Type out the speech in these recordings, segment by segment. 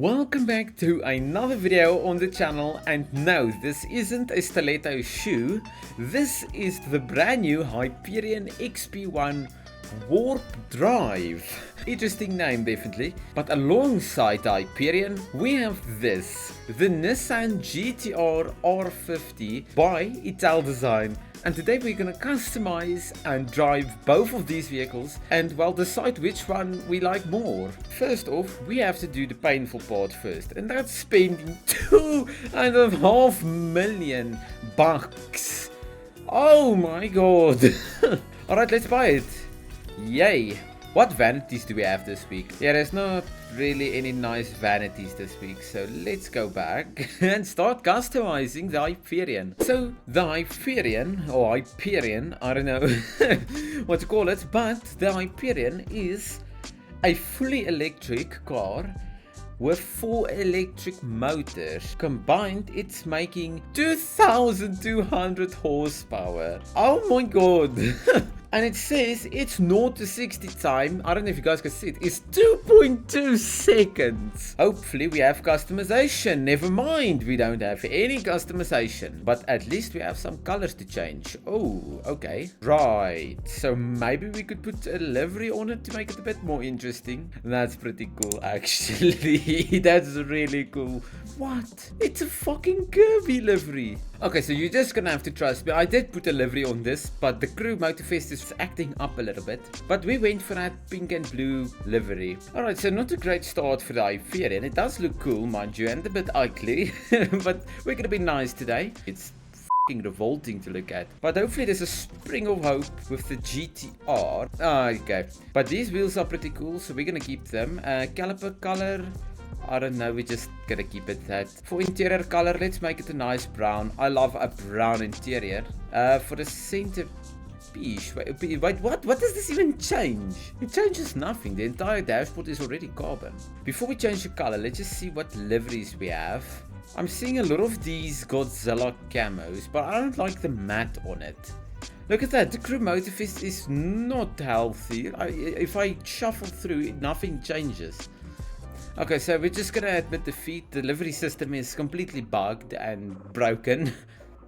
Welcome back to another video on the channel, and no, this isn't a stiletto shoe. This is the brand new Hyperion XP-1 Warp Drive. Interesting name definitely, but alongside the Hyperion we have this, the Nissan GTR-50 by Ital Design. And today we're gonna customize and drive both of these vehicles and well decide which one we like more. First off, we have to do the painful part first, and that's spending $2.5 million bucks. Oh my god. Alright, let's buy it. Yay. What vanities do we have this week? Yeah, there's not really any nice vanities this week, so let's go back and start customizing the Hyperion. So the Hyperion, or Hyperion, I don't know what to call it, but the Hyperion is a fully electric car with 4 electric motors. Combined, it's making 2,200 horsepower. Oh my god. And it says its 0 to 60 time, I don't know if you guys can see it, is 2.2 seconds. Hopefully we have customization. Never mind, we don't have any customization. But at least we have some colors to change. Oh, okay. Right. So maybe we could put a livery on it to make it a bit more interesting. That's pretty cool, actually. That's really cool. What? It's a fucking Kirby livery. Okay, so you're just gonna have to trust me. I did put a livery on this, but the Crew Motorfest is acting up a little bit. But we went for that pink and blue livery. Alright, so not a great start for the Hyperion. It does look cool, mind you, and a bit ugly. But we're gonna be nice today. It's fucking revolting to look at. But hopefully there's a spring of hope with the GTR. Okay. But these wheels are pretty cool, so we're gonna keep them. Caliper color, I don't know, we're just gonna keep it that. For interior color, let's make it a nice brown. I love a brown interior. For the center piece, wait, what does this even change? It changes nothing. The entire dashboard is already carbon. Before we change the color, let's just see what liveries we have. I'm seeing a lot of these Godzilla camos, but I don't like the matte on it. Look at that, the Crew Motorfest is not healthy. If I shuffle through it, nothing changes. Okay, so we're just gonna admit defeat. The livery system is completely bugged and broken.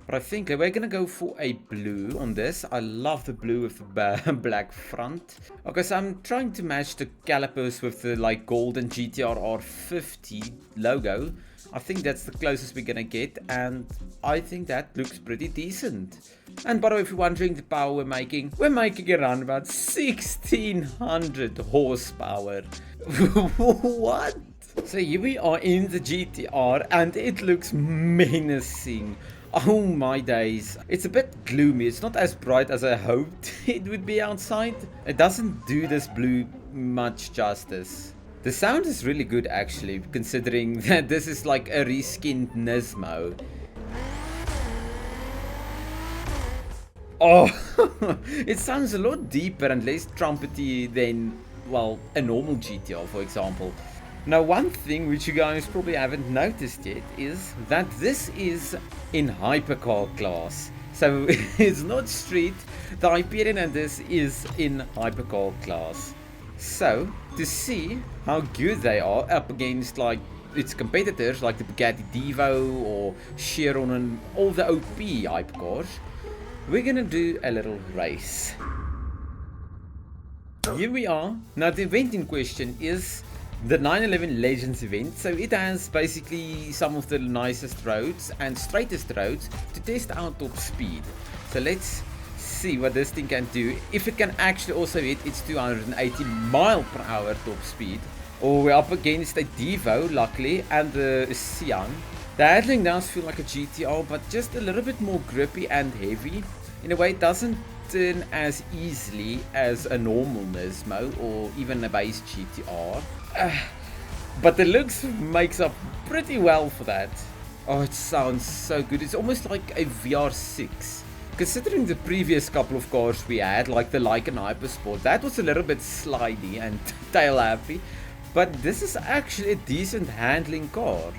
But I think we're gonna go for a blue on this. I love the blue with the black front. Okay, so I'm trying to match the calipers with the like golden GTR-50 logo. I think that's the closest we're gonna get, and I think that looks pretty decent. And by the way, if you're wondering the power we're making around about 1,600 horsepower. What? So here we are in the GTR, and it looks menacing. Oh my days. It's a bit gloomy. It's not as bright as I hoped it would be outside. It doesn't do this blue much justice. The sound is really good actually, considering that this is like a reskinned Nismo. Oh, it sounds a lot deeper and less trumpety than, well, a normal GTR, for example. Now, one thing which you guys probably haven't noticed yet is that this is in hypercar class. So it's not street. The Hyperion and this is in hypercar class. So to see how good they are up against like its competitors like the Bugatti Divo or Chiron and all the OP hypercars, we're gonna do a little race. Here we are. Now the event in question is the 911 Legends event. So it has basically some of the nicest roads and straightest roads to test our top speed. So let's see what this thing can do. If it can actually also hit its 280 mile per hour top speed. Or we're up against a Divo, luckily, and the Sian. The handling does feel like a GTR, but just a little bit more grippy and heavy. In a way, it doesn't turn as easily as a normal Nismo or even a base GTR. But the looks makes up pretty well for that. Oh, it sounds so good. It's almost like a VR6. Considering the previous couple of cars we had, like the Lycan Hypersport, that was a little bit slidey and tail happy. But this is actually a decent handling car.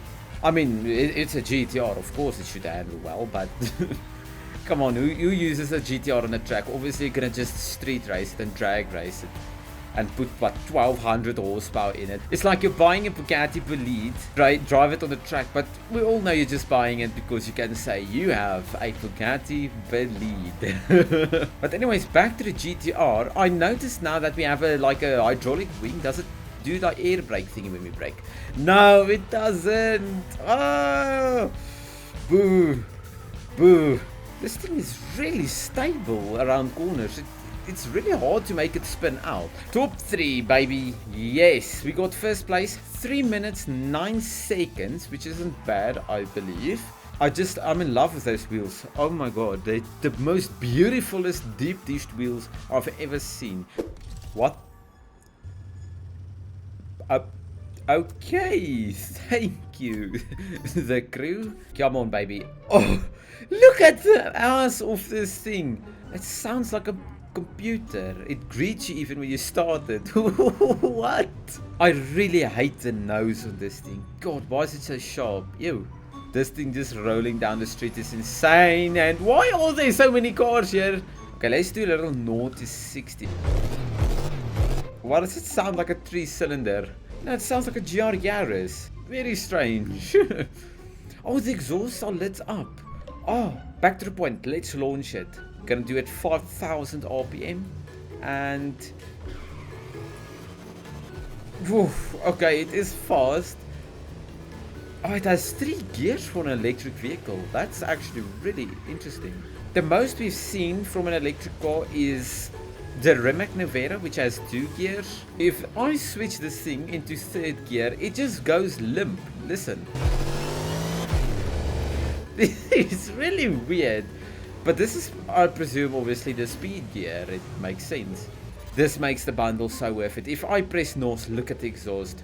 I mean, it's a GTR, of course it should handle well, but come on, who uses a GTR on a track? Obviously you're gonna just street race it and drag race it. and put what 1200 horsepower in it. It's like you're buying a Bugatti Bolide, drive it on the track, but we all know you're just buying it because you can say you have a Bugatti Bolide. But anyways, back to the GTR. I noticed now that we have like a hydraulic wing. Does it do the air brake thingy when we brake? No, it doesn't. Oh, boo, boo. This thing is really stable around corners. It's really hard to make it spin out. Top 3, baby. Yes, we got first place. 3 minutes 9 seconds, which isn't bad, I believe. I'm in love with those wheels. Oh my god, they're the most beautifulest deep dished wheels I've ever seen. What? Okay, thank you. The crew. Come on, baby. Oh, look at the ass of this thing. It sounds like a computer. It greets you even when you start it. What? I really hate the nose on this thing. God, why is it so sharp? Ew. This thing just rolling down the street is insane. And why are there so many cars here? Okay, let's do a little 0 to 60. Why does it sound like a 3-cylinder? No, it sounds like a GR Yaris. Very strange. Oh, the exhausts are lit up. Oh, back to the point. Let's launch it. Gonna do it 5,000 RPM. And... Oof, okay, it is fast. Oh, it has 3 gears for an electric vehicle. That's actually really interesting. The most we've seen from an electric car is the Rimac Nevera, which has 2 gears. If I switch this thing into 3rd gear, it just goes limp. Listen. It's really weird. But this is, I presume, obviously the speed gear. It makes sense. This makes the bundle so worth it. If I press north, look at the exhaust.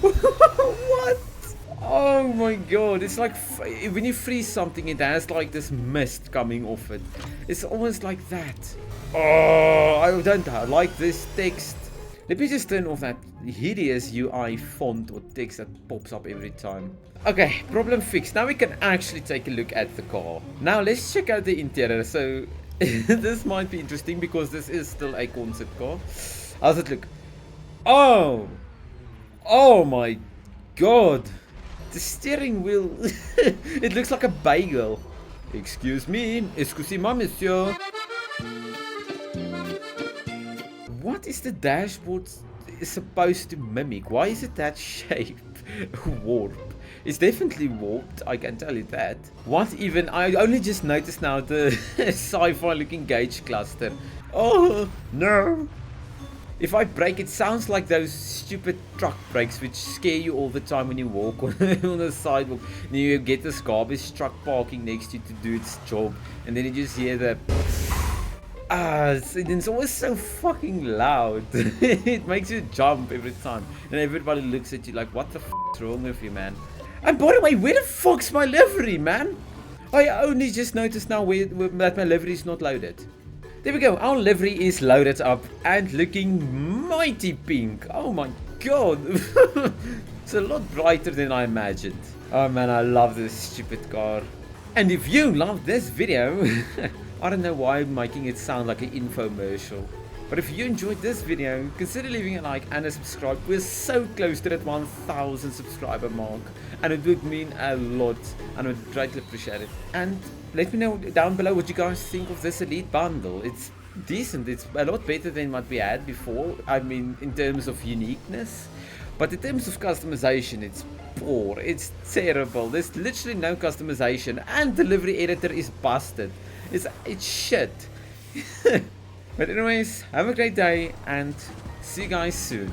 What? Oh my god, it's like when you freeze something, it has like this mist coming off it. It's almost like that. Oh, I don't like this text. Let me just turn off that hideous UI font or text that pops up every time. Okay, problem fixed. Now we can actually take a look at the car. Now let's check out the interior. So this might be interesting because this is still a concept car. How's it look? Oh! Oh my god! The steering wheel, it looks like a bagel. Excuse me, excusez-moi, monsieur. What is the dashboard supposed to mimic? Why is it that shape? Warp. It's definitely warped, I can tell you that. What even? I only just noticed now the sci-fi looking gauge cluster. Oh, no. If I brake, it sounds like those stupid truck brakes which scare you all the time when you walk on the sidewalk. And you get this garbage truck parking next to you to do its job. And then you just hear the... it's always so fucking loud. It makes you jump every time. And everybody looks at you like, what the f is wrong with you, man? And by the way, where the fuck's my livery, man? I only just noticed now that my livery is not loaded. There we go, our livery is loaded up and looking mighty pink. Oh my god. It's a lot brighter than I imagined. Oh man, I love this stupid car. And if you love this video, I don't know why I'm making it sound like an infomercial. But if you enjoyed this video, consider leaving a like and a subscribe. We're so close to that 1,000 subscriber mark. And it would mean a lot. And I would greatly appreciate it. And let me know down below what you guys think of this Elite bundle. It's decent. It's a lot better than what we had before. I mean, in terms of uniqueness. But in terms of customization, it's poor. It's terrible. There's literally no customization. And the delivery editor is busted. It's shit. But anyways, have a great day and see you guys soon.